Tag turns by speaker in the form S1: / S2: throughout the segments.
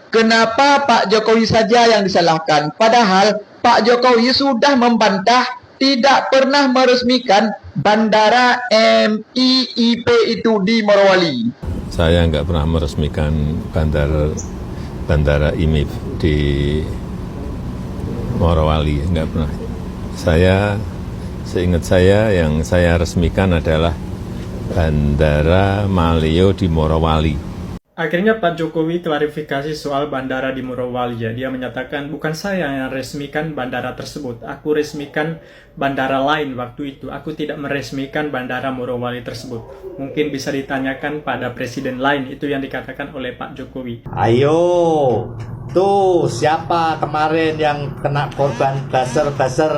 S1: Kenapa Pak Jokowi saja yang disalahkan? Padahal Pak Jokowi sudah membantah tidak pernah meresmikan bandara MIIP itu di Morowali.
S2: Saya nggak pernah meresmikan bandara IMIF di Morowali, nggak pernah. Seingat saya yang saya resmikan adalah Bandara Maleo di Morowali.
S3: Akhirnya Pak Jokowi klarifikasi soal bandara di Morowali ya. Dia menyatakan bukan saya yang resmikan bandara tersebut. Aku resmikan bandara lain waktu itu. Aku tidak meresmikan bandara Morowali tersebut. Mungkin bisa ditanyakan pada presiden lain, itu yang dikatakan oleh Pak Jokowi.
S4: Ayo, tuh siapa kemarin yang kena korban buzzer-buzzer?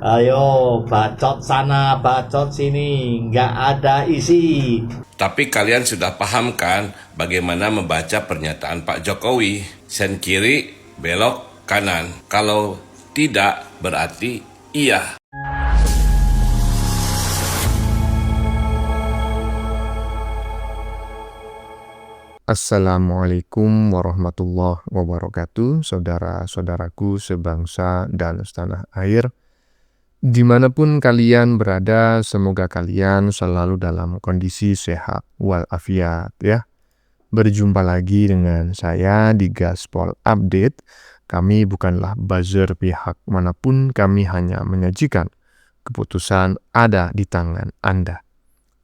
S4: Ayo, bacot sana, bacot sini, nggak ada isi.
S5: Tapi kalian sudah paham kan bagaimana membaca pernyataan Pak Jokowi? Sen kiri, belok kanan. Kalau tidak, berarti iya.
S6: Assalamualaikum warahmatullahi wabarakatuh, saudara-saudaraku sebangsa dan setanah air. Dimanapun kalian berada, semoga kalian selalu dalam kondisi sehat walafiat ya. Berjumpa lagi dengan saya di Gaspol Update. Kami bukanlah buzzer pihak manapun, kami hanya menyajikan keputusan ada di tangan Anda.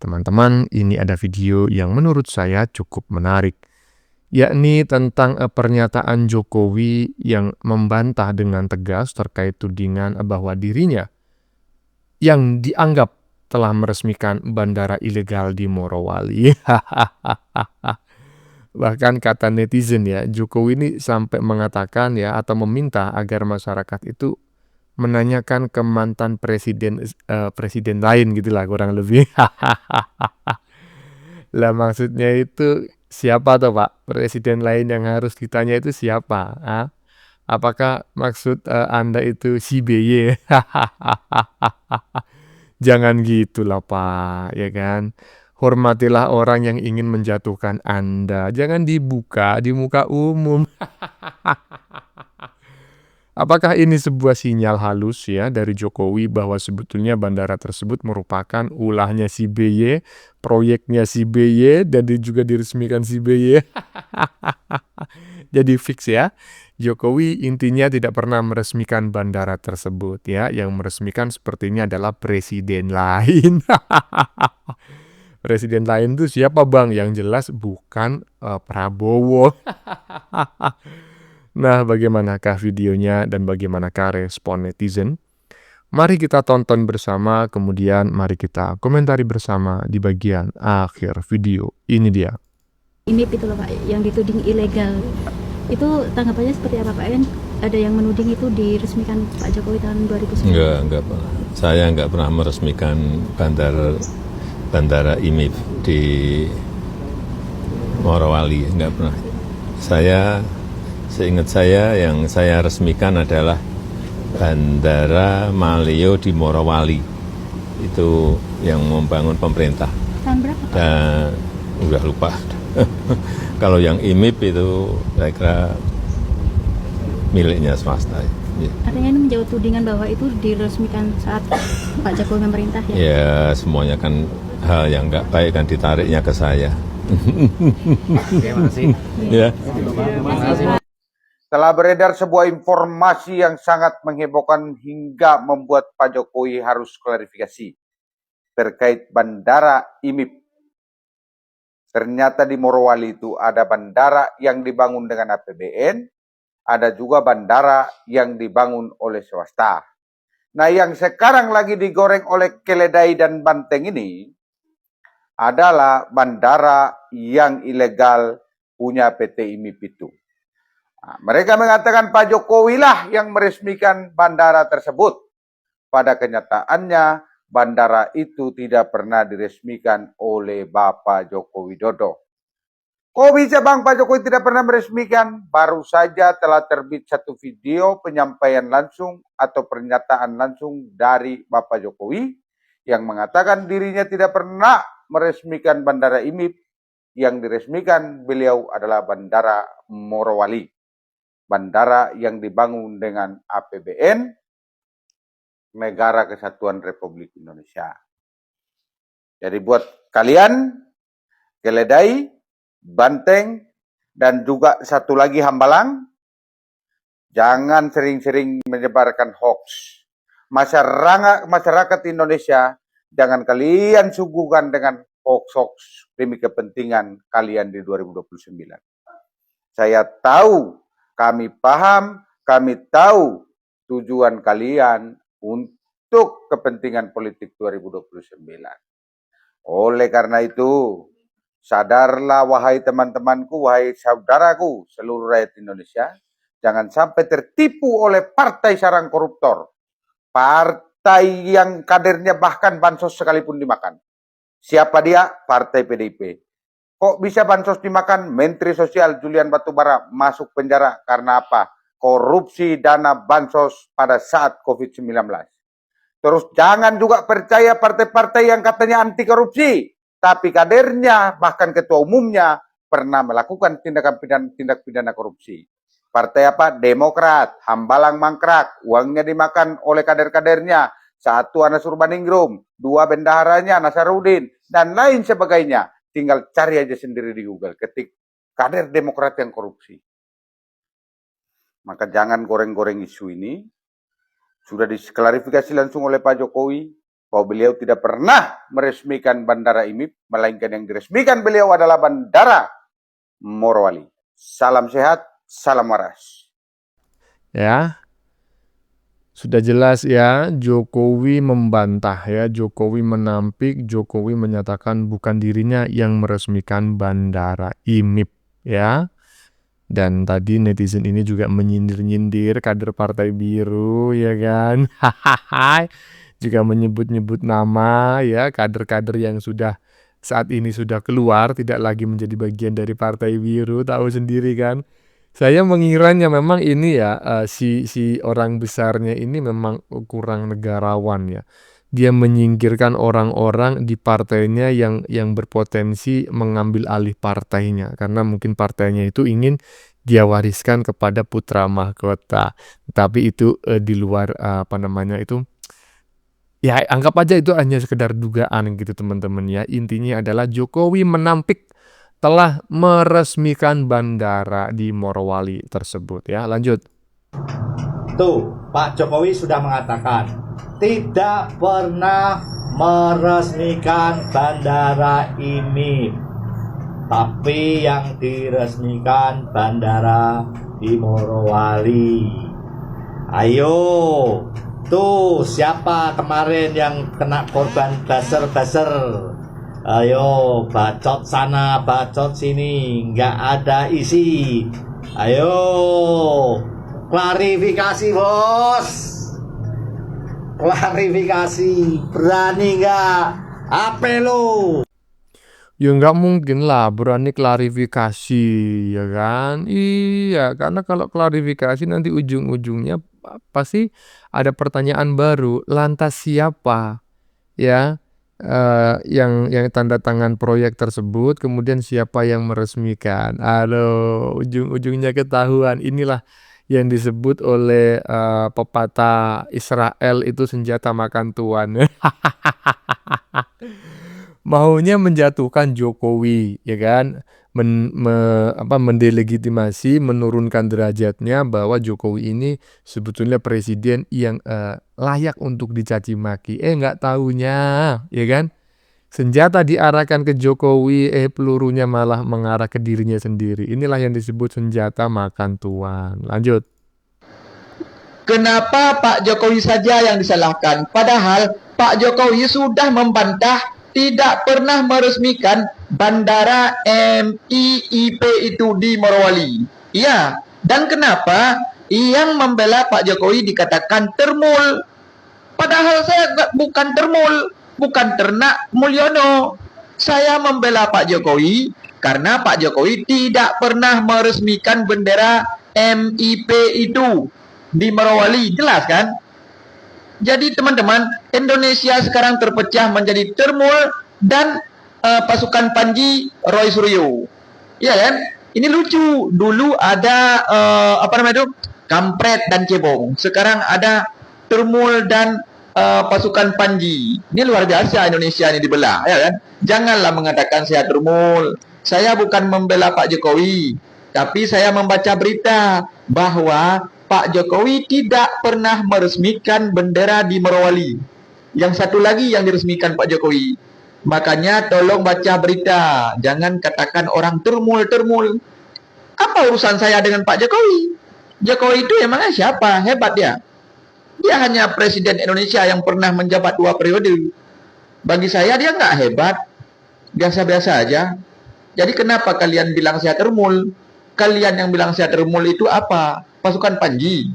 S6: Teman-teman, ini ada video yang menurut saya cukup menarik, yakni tentang pernyataan Jokowi yang membantah dengan tegas terkait tudingan bahwa dirinya yang dianggap telah meresmikan bandara ilegal di Morowali. Bahkan kata netizen ya, Jokowi ini sampai mengatakan ya, atau meminta agar masyarakat itu menanyakan ke mantan presiden lain gitulah kurang lebih. Lah maksudnya itu siapa tuh Pak? Presiden lain yang harus ditanya itu siapa? Apakah maksud Anda itu si BY? Jangan gitulah Pak, ya kan? Hormatilah orang yang ingin menjatuhkan Anda. Jangan dibuka di muka umum. Apakah ini sebuah sinyal halus ya dari Jokowi bahwa sebetulnya bandara tersebut merupakan ulahnya si BY, proyeknya si BY, dan juga diresmikan si BY? Jadi fix ya, Jokowi intinya tidak pernah meresmikan bandara tersebut ya. Yang meresmikan sepertinya adalah presiden lain. Presiden lain itu siapa Bang? Yang jelas bukan Prabowo. Nah, bagaimanakah videonya dan bagaimanakah respon netizen? Mari kita tonton bersama, kemudian mari kita komentari bersama di bagian akhir video. Ini dia.
S7: IMIP itu loh Pak, yang dituding ilegal. Itu tanggapannya seperti apa Pak? Kan ada yang menuding itu diresmikan Pak Jokowi tahun 2009.
S2: Enggak pernah. Saya nggak pernah meresmikan bandara IMIF di Morowali, nggak pernah. Seingat saya yang saya resmikan adalah Bandara Maleo di Morowali. Itu yang membangun pemerintah.
S7: Tahun berapa Pak?
S2: Dan udah lupa. Kalau yang IMIP itu saya kira miliknya swasta. Ya.
S7: Artinya ini menjawab tudingan bahwa itu diresmikan saat Pak Jokowi memerintah ya?
S2: Ya, semuanya kan hal yang nggak baik kan ditariknya ke saya.
S4: Terima kasih.
S2: Ya.
S8: Telah beredar sebuah informasi yang sangat menghebohkan hingga membuat Pak Jokowi harus klarifikasi terkait bandara IMIP. Ternyata di Morowali itu ada bandara yang dibangun dengan APBN, ada juga bandara yang dibangun oleh swasta. Nah, yang sekarang lagi digoreng oleh keledai dan banteng ini adalah bandara yang ilegal punya PT IMIP itu. Nah, mereka mengatakan Pak Jokowi lah yang meresmikan bandara tersebut. Pada kenyataannya, bandara itu tidak pernah diresmikan oleh Bapak Joko Widodo. Kok bisa Bang Pak Jokowi tidak pernah meresmikan? Baru saja telah terbit satu video penyampaian langsung atau pernyataan langsung dari Bapak Jokowi yang mengatakan dirinya tidak pernah meresmikan bandara IMIP yang diresmikan beliau adalah Bandara Morowali. Bandara yang dibangun dengan APBN Negara Kesatuan Republik Indonesia. Jadi buat kalian, keledai, banteng, dan juga satu lagi hambalang, jangan sering-sering menyebarkan hoax. Masyarakat Indonesia, jangan kalian suguhkan dengan hoax-hoax demi kepentingan kalian di 2029. Saya tahu, kami paham, kami tahu tujuan kalian untuk kepentingan politik 2029. Oleh karena itu, sadarlah wahai teman-temanku, wahai saudaraku, seluruh rakyat Indonesia, jangan sampai tertipu oleh partai sarang koruptor. Partai yang kadernya bahkan bansos sekalipun dimakan. Siapa dia? Partai PDIP. Kok bisa bansos dimakan? Menteri Sosial Julian Batubara masuk penjara karena apa? Korupsi dana bansos pada saat COVID-19. Terus jangan juga percaya partai-partai yang katanya anti korupsi, tapi kadernya bahkan ketua umumnya pernah melakukan tindak pidana korupsi. Partai apa? Demokrat, hambalang mangkrak, uangnya dimakan oleh kader-kadernya. Satu Anas Urbaningrum, dua bendaharanya Nasaruddin, dan lain sebagainya. Tinggal cari aja sendiri di Google, ketik kader Demokrat yang korupsi. Maka jangan goreng-goreng isu ini. Sudah diklarifikasi langsung oleh Pak Jokowi bahwa beliau tidak pernah meresmikan Bandara IMIP, melainkan yang diresmikan beliau adalah Bandara Morowali. Salam sehat, salam waras.
S6: Ya, sudah jelas ya, Jokowi membantah ya, Jokowi menampik, Jokowi menyatakan bukan dirinya yang meresmikan Bandara IMIP ya. Dan tadi netizen ini juga menyindir-nyindir kader Partai Biru ya kan. Juga menyebut-nyebut nama ya, kader-kader yang sudah saat ini sudah keluar, tidak lagi menjadi bagian dari Partai Biru, tahu sendiri kan. Saya mengiranya memang ini ya, si orang besarnya ini memang kurang negarawan ya. Dia menyingkirkan orang-orang di partainya yang berpotensi mengambil alih partainya. Karena mungkin partainya itu ingin dia wariskan kepada putra mahkota. Tapi itu di luar ya anggap aja itu hanya sekedar dugaan gitu teman-teman ya. Intinya adalah Jokowi menampik telah meresmikan bandara di Morowali tersebut ya. Lanjut.
S4: Tuh, Pak Jokowi sudah mengatakan tidak pernah meresmikan Bandara IMIP, tapi yang diresmikan Bandara di Morowali. Ayo, tuh siapa kemarin yang kena korban buzzer? Ayo, bacot sana, bacot sini, nggak ada isi. Ayo, klarifikasi bos, klarifikasi, berani nggak? Apa lo?
S6: Ya nggak mungkin lah berani klarifikasi ya kan. Iya, karena kalau klarifikasi nanti ujung-ujungnya pasti ada pertanyaan baru. Lantas siapa ya yang tanda tangan proyek tersebut, kemudian siapa yang meresmikan? Aduh, ujung-ujungnya ketahuan. Inilah yang disebut oleh pepatah Israel itu senjata makan tuan. Maunya menjatuhkan Jokowi, ya kan? Mendelegitimasi, menurunkan derajatnya bahwa Jokowi ini sebetulnya presiden yang layak untuk dicaci maki. Nggak taunya, ya kan? Senjata diarahkan ke Jokowi, pelurunya malah mengarah ke dirinya sendiri. Inilah yang disebut senjata makan tuan. Lanjut.
S1: Kenapa Pak Jokowi saja yang disalahkan? Padahal Pak Jokowi sudah membantah tidak pernah meresmikan Bandara MIIP itu di Morowali. Iya, dan kenapa yang membela Pak Jokowi dikatakan termul? Padahal saya bukan termul, bukan ternak Mulyono. Saya membela Pak Jokowi karena Pak Jokowi tidak pernah meresmikan bendera MIP itu di Morowali. Jelas kan? Jadi teman-teman, Indonesia sekarang terpecah menjadi termul dan pasukan Panji Roy Suryo. Iya kan? Ini lucu. Dulu ada apa namanya itu? Kampret dan Cebong. Sekarang ada Termul dan pasukan Panji. Ini luar biasa Indonesia ini dibelah, ya kan? Janganlah mengatakan saya Termul. Saya bukan membela Pak Jokowi, tapi saya membaca berita bahwa Pak Jokowi tidak pernah meresmikan bendera di Morowali. Yang satu lagi yang diresmikan Pak Jokowi. Makanya tolong baca berita, jangan katakan orang termul. Apa urusan saya dengan Pak Jokowi? Jokowi itu emangnya siapa? Hebat dia. Dia hanya presiden Indonesia yang pernah menjabat 2 periode. Bagi saya dia nggak hebat, biasa-biasa aja. Jadi kenapa kalian bilang saya termul? Kalian yang bilang saya termul itu apa? Pasukan Panji.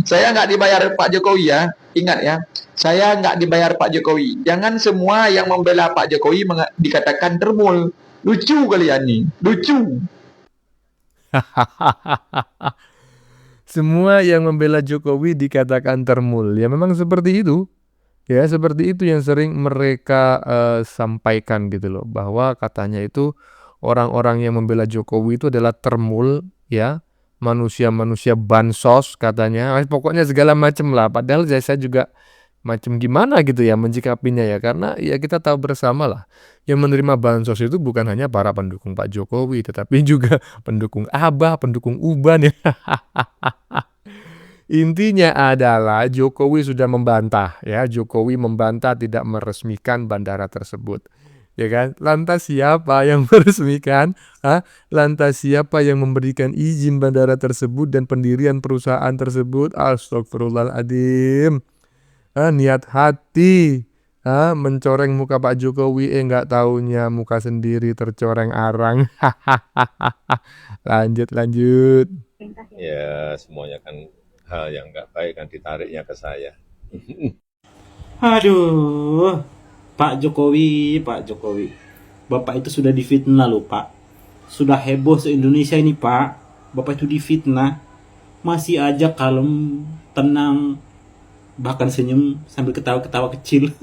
S1: Saya nggak dibayar Pak Jokowi ya. Ingat ya, saya nggak dibayar Pak Jokowi. Jangan semua yang membela Pak Jokowi dikatakan termul. Lucu kalian nih, lucu.
S6: Semua yang membela Jokowi dikatakan termul. Ya memang seperti itu. Ya seperti itu yang sering mereka sampaikan gitu loh. Bahwa katanya itu orang-orang yang membela Jokowi itu adalah termul, ya. Manusia-manusia bansos katanya. Pokoknya segala macam lah. Padahal saya juga macam gimana gitu ya menyikapinya ya. Karena ya kita tahu bersama lah. Yang menerima bansos itu bukan hanya para pendukung Pak Jokowi. Tetapi juga pendukung Abah, pendukung Uban ya. Intinya adalah Jokowi sudah membantah ya. Jokowi membantah tidak meresmikan bandara tersebut. Ya kan? Lantas siapa yang meresmikan? Lantas siapa yang memberikan izin bandara tersebut dan pendirian perusahaan tersebut? Astagfirullahaladzim. Niat hati mencoreng muka Pak Jokowi, nggak taunya muka sendiri tercoreng arang. Lanjut.
S2: Ya semuanya kan hal yang nggak baik kan ditariknya ke saya.
S9: Aduh, Pak Jokowi. Bapak itu sudah difitnah loh, Pak. Sudah heboh se-Indonesia ini, Pak. Bapak itu difitnah. Masih aja kalem, tenang, bahkan senyum sambil ketawa-ketawa kecil.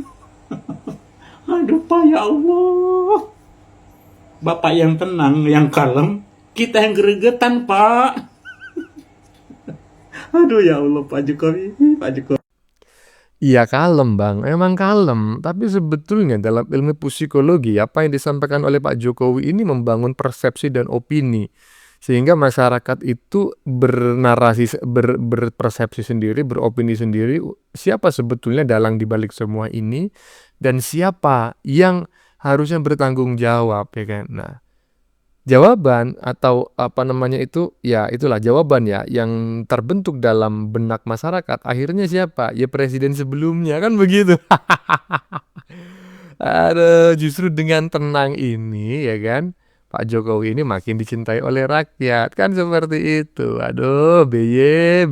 S9: Aduh, Pak, ya Allah. Bapak yang tenang, yang kalem, kita yang gregetan, Pak. Aduh, ya Allah, Pak Jokowi.
S6: Iya kalem bang, emang kalem. Tapi sebetulnya dalam ilmu psikologi apa yang disampaikan oleh Pak Jokowi ini membangun persepsi dan opini. Sehingga masyarakat itu bernarasi, berpersepsi sendiri, beropini sendiri. Siapa sebetulnya dalang dibalik semua ini. Dan siapa yang harusnya bertanggung jawab ya kan. Nah jawaban atau apa namanya itu ya itulah jawaban ya yang terbentuk dalam benak masyarakat akhirnya siapa ya presiden sebelumnya kan begitu. Aduh justru dengan tenang ini ya kan Pak Jokowi ini makin dicintai oleh rakyat kan seperti itu. Aduh beye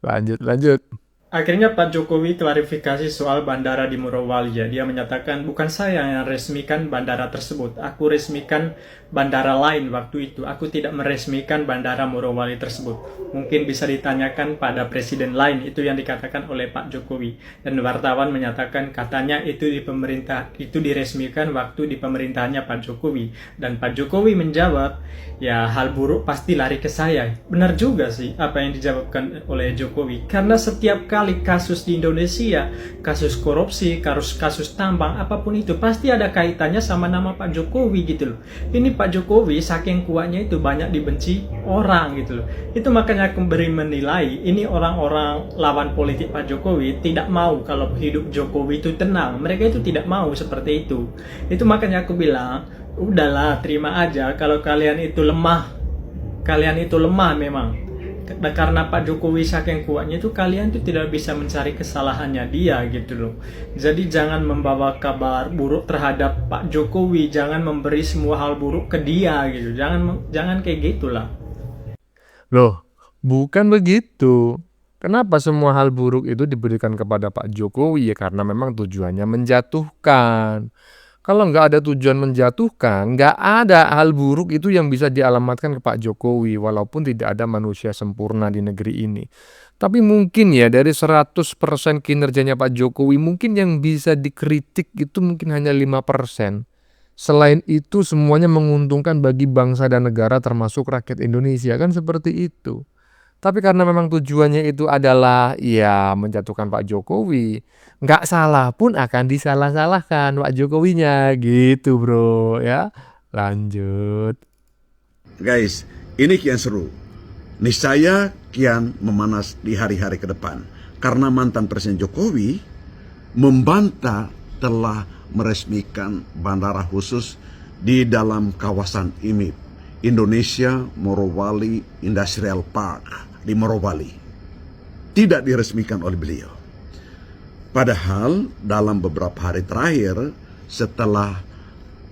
S6: lanjut.
S3: Akhirnya Pak Jokowi klarifikasi soal bandara di Morowali ya. Dia menyatakan bukan saya yang resmikan bandara tersebut. Aku resmikan bandara lain waktu itu. Aku tidak meresmikan bandara Morowali tersebut. Mungkin bisa ditanyakan pada presiden lain. Itu yang dikatakan oleh Pak Jokowi. Dan wartawan menyatakan katanya itu di pemerintah, itu diresmikan waktu di pemerintahannya Pak Jokowi. Dan Pak Jokowi menjawab, ya hal buruk pasti lari ke saya. Benar juga sih apa yang dijawabkan oleh Jokowi. Karena setiap kali kasus di Indonesia, kasus korupsi, kasus tambang, apapun itu pasti ada kaitannya sama nama Pak Jokowi gitu loh. Ini Pak Jokowi saking kuatnya itu banyak dibenci orang gitu loh. Itu makanya aku beri menilai ini orang-orang lawan politik Pak Jokowi tidak mau kalau hidup Jokowi itu tenang. Mereka itu tidak mau seperti itu. Itu makanya aku bilang, udahlah terima aja kalau kalian itu lemah. Kalian itu lemah memang. Karena Pak Jokowi saking kuatnya itu kalian tuh tidak bisa mencari kesalahannya dia gitu loh. Jadi jangan membawa kabar buruk terhadap Pak Jokowi, jangan memberi semua hal buruk ke dia gitu. Jangan kayak gitulah.
S6: Loh, bukan begitu. Kenapa semua hal buruk itu diberikan kepada Pak Jokowi? Ya karena memang tujuannya menjatuhkan. Kalau nggak ada tujuan menjatuhkan, nggak ada hal buruk itu yang bisa dialamatkan ke Pak Jokowi, walaupun tidak ada manusia sempurna di negeri ini. Tapi mungkin ya dari 100% kinerjanya Pak Jokowi, mungkin yang bisa dikritik itu mungkin hanya 5%. Selain itu semuanya menguntungkan bagi bangsa dan negara termasuk rakyat Indonesia, kan seperti itu. Tapi karena memang tujuannya itu adalah ya menjatuhkan Pak Jokowi, nggak salah pun akan disalah-salahkan Pak Jokowinya gitu bro ya. Lanjut.
S10: Guys, ini kian seru. Niscaya kian memanas di hari-hari ke depan. Karena mantan Presiden Jokowi membantah telah meresmikan bandara khusus di dalam kawasan IMIP, Indonesia Morowali Industrial Park di Morowali. Tidak diresmikan oleh beliau. Padahal dalam beberapa hari terakhir setelah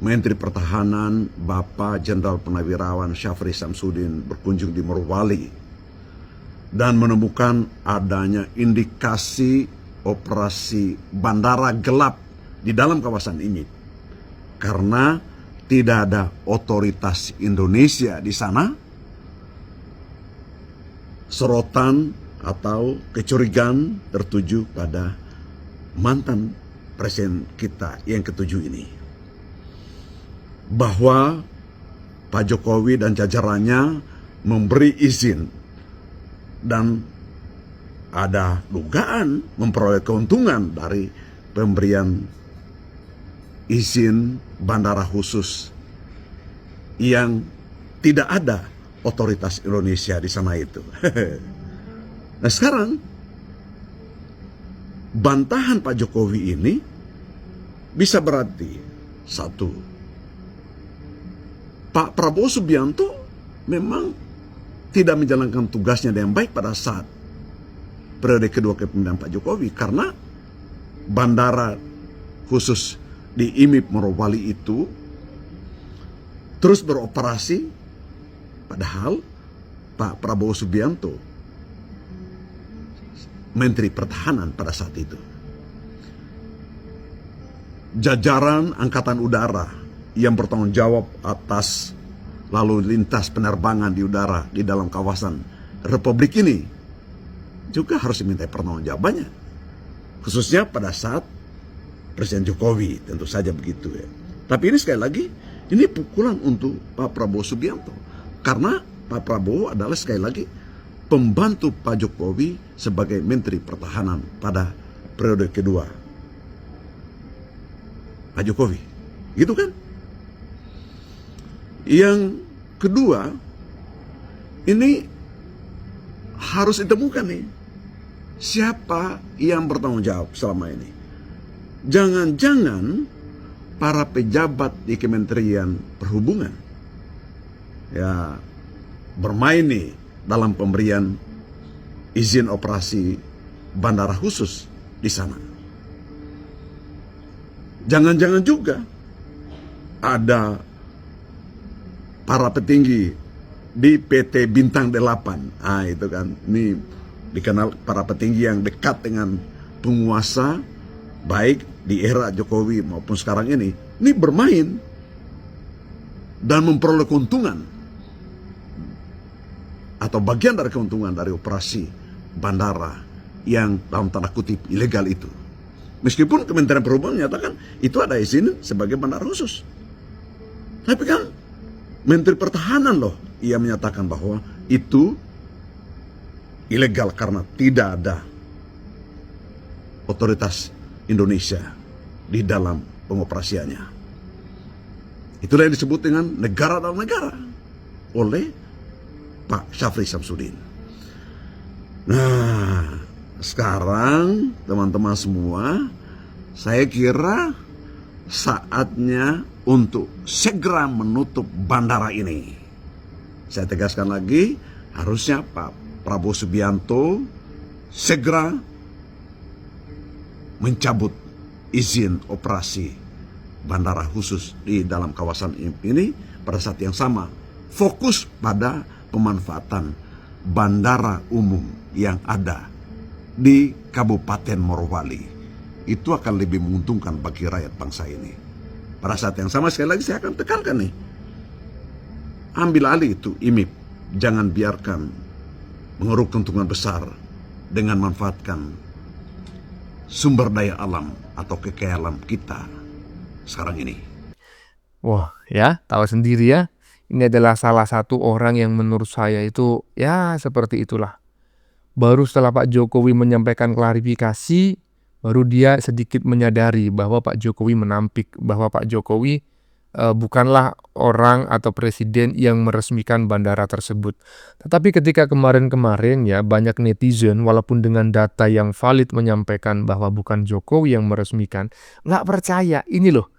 S10: Menteri Pertahanan Bapak Jenderal Purnawirawan Syafri Samsudin berkunjung di Morowali dan menemukan adanya indikasi operasi bandara gelap di dalam kawasan ini karena tidak ada otoritas Indonesia di sana, sorotan atau kecurigaan tertuju pada mantan presiden kita yang ketujuh ini, bahwa Pak Jokowi dan jajarannya memberi izin dan ada dugaan memperoleh keuntungan dari pemberian izin bandara khusus yang tidak ada otoritas Indonesia di sana itu. Nah sekarang bantahan Pak Jokowi ini bisa berarti satu, Pak Prabowo Subianto memang tidak menjalankan tugasnya dengan baik pada saat periode kedua kepemimpinan Pak Jokowi, karena bandara khusus di IMIP Morowali itu terus beroperasi padahal Pak Prabowo Subianto Menteri Pertahanan pada saat itu. Jajaran Angkatan Udara yang bertanggung jawab atas lalu lintas penerbangan di udara di dalam kawasan Republik ini juga harus diminta pertanggungjawabannya, khususnya pada saat Presiden Jokowi, tentu saja begitu ya. Tapi ini sekali lagi, ini pukulan untuk Pak Prabowo Subianto, karena Pak Prabowo adalah sekali lagi pembantu Pak Jokowi sebagai Menteri Pertahanan pada periode kedua Pak Jokowi, gitu kan? Yang kedua, ini harus ditemukan nih, siapa yang bertanggung jawab selama ini. Jangan-jangan para pejabat di Kementerian Perhubungan ya bermain nih dalam pemberian izin operasi bandara khusus di sana. Jangan-jangan juga ada para petinggi di PT Bintang 8. Ah itu kan, ini dikenal para petinggi yang dekat dengan penguasa baik di era Jokowi maupun sekarang ini bermain dan memperoleh keuntungan atau bagian dari keuntungan dari operasi bandara yang dalam tanda kutip ilegal itu. Meskipun Kementerian Perhubungan menyatakan itu ada izin sebagai bandara khusus, tapi kan Menteri Pertahanan loh ia menyatakan bahwa itu ilegal karena tidak ada otoritas Indonesia di dalam pengoperasiannya. Itulah yang disebut dengan negara dalam negara oleh Pak Syafri Samsudin. Nah, sekarang teman-teman semua, saya kira saatnya untuk segera menutup bandara ini. Saya tegaskan lagi, harusnya Pak Prabowo Subianto segera mencabut izin operasi bandara khusus di dalam kawasan ini pada saat yang sama fokus pada pemanfaatan bandara umum yang ada di Kabupaten Morowali. Itu akan lebih menguntungkan bagi rakyat bangsa ini. Pada saat yang sama sekali lagi saya akan tekankan nih, ambil alih itu IMIP, jangan biarkan mengeruk keuntungan besar dengan manfaatkan sumber daya alam atau kekayaan kita sekarang ini.
S6: Wah, ya, tahu sendiri ya. Ini adalah salah satu orang yang menurut saya itu ya seperti itulah. Baru setelah Pak Jokowi menyampaikan klarifikasi, baru dia sedikit menyadari bahwa Pak Jokowi menampik, bahwa Pak Jokowi bukanlah orang atau presiden yang meresmikan bandara tersebut. Tetapi ketika kemarin-kemarin ya banyak netizen walaupun dengan data yang valid menyampaikan bahwa bukan Jokowi yang meresmikan, nggak percaya. Ini loh,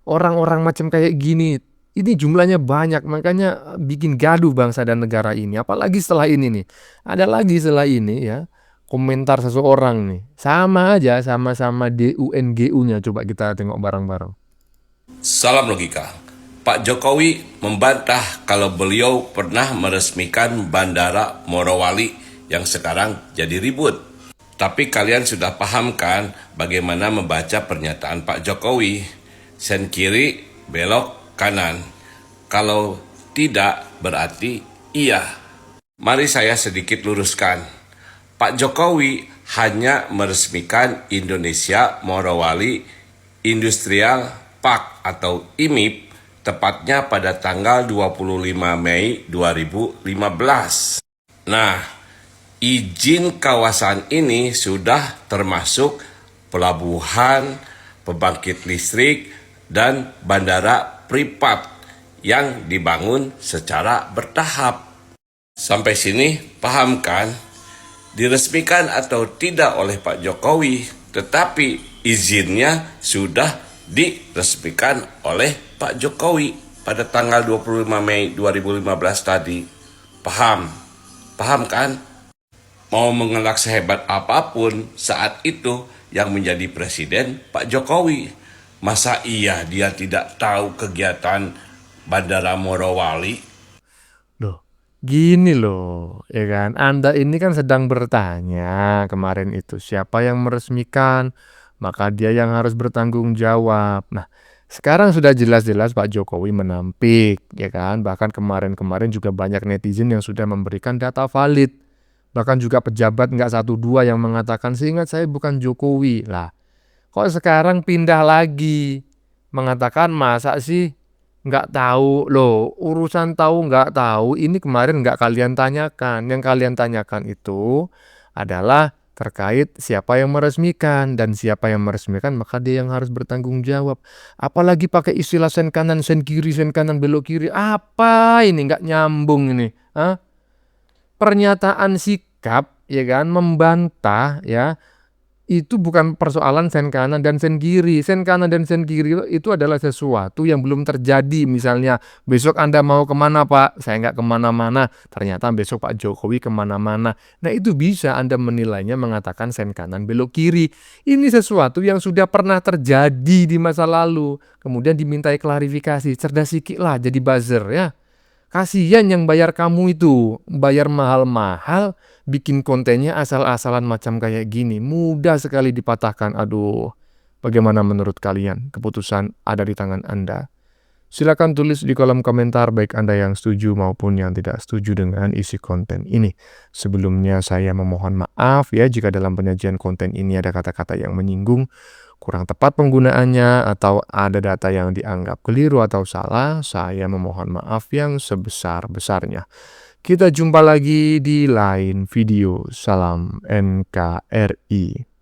S6: orang-orang macam kayak gini, ini jumlahnya banyak, makanya bikin gaduh bangsa dan negara ini. Apalagi setelah ini nih, ada lagi setelah ini ya, komentar seseorang nih. Sama aja, sama-sama DUNGU-nya. Coba kita tengok bareng-bareng.
S5: Salam logika. Pak Jokowi membantah kalau beliau pernah meresmikan Bandara Morowali yang sekarang jadi ribut. Tapi kalian sudah paham kan bagaimana membaca pernyataan Pak Jokowi? Sen kiri, belok kanan. Kalau tidak berarti iya. Mari saya sedikit luruskan. Pak Jokowi hanya meresmikan Indonesia Morowali Industrial Park atau IMIP tepatnya pada tanggal 25 Mei 2015. Nah, izin kawasan ini sudah termasuk pelabuhan, pembangkit listrik, dan bandara privat yang dibangun secara bertahap. Sampai sini paham kan? Diresmikan atau tidak oleh Pak Jokowi, tetapi izinnya sudah diresmikan oleh Pak Jokowi pada tanggal 25 Mei 2015 tadi. Paham? Paham kan? Mau mengelak sehebat apapun saat itu yang menjadi presiden Pak Jokowi. Masa iya dia tidak tahu kegiatan Bandara Morowali?
S6: Loh, gini loh, ya kan? Anda ini kan sedang bertanya kemarin itu siapa yang meresmikan, maka dia yang harus bertanggung jawab. Nah, sekarang sudah jelas-jelas Pak Jokowi menampik, ya kan? Bahkan kemarin-kemarin juga banyak netizen yang sudah memberikan data valid. Bahkan juga pejabat nggak 1-2 yang mengatakan, seingat saya bukan Jokowi. Lah, kok sekarang pindah lagi? Mengatakan masa sih nggak tahu? Loh, urusan tahu nggak tahu ini kemarin nggak kalian tanyakan. Yang kalian tanyakan itu adalah terkait siapa yang meresmikan, dan siapa yang meresmikan maka dia yang harus bertanggung jawab. Apalagi pakai istilah sen kanan, sen kiri, sen kanan, belok kiri. Apa ini? Nggak nyambung ini. Hah? Pernyataan sikap, ya kan, membantah, ya, itu bukan persoalan sen kanan dan sen kiri. Sen kanan dan sen kiri itu adalah sesuatu yang belum terjadi. Misalnya, besok Anda mau kemana Pak? Saya nggak kemana-mana. Ternyata besok Pak Jokowi kemana-mana. Nah, itu bisa Anda menilainya mengatakan sen kanan belok kiri. Ini sesuatu yang sudah pernah terjadi di masa lalu. Kemudian dimintai klarifikasi. Cerdas sikit lah jadi buzzer ya. Kasihan yang bayar kamu itu, bayar mahal-mahal, bikin kontennya asal-asalan macam kayak gini. Mudah sekali dipatahkan. Aduh, bagaimana menurut kalian? Keputusan ada di tangan Anda. Silakan tulis di kolom komentar baik Anda yang setuju maupun yang tidak setuju dengan isi konten ini. Sebelumnya saya memohon maaf ya jika dalam penyajian konten ini ada kata-kata yang menyinggung, kurang tepat penggunaannya, atau ada data yang dianggap keliru atau salah. Saya memohon maaf yang sebesar-besarnya. Kita jumpa lagi di lain video. Salam NKRI.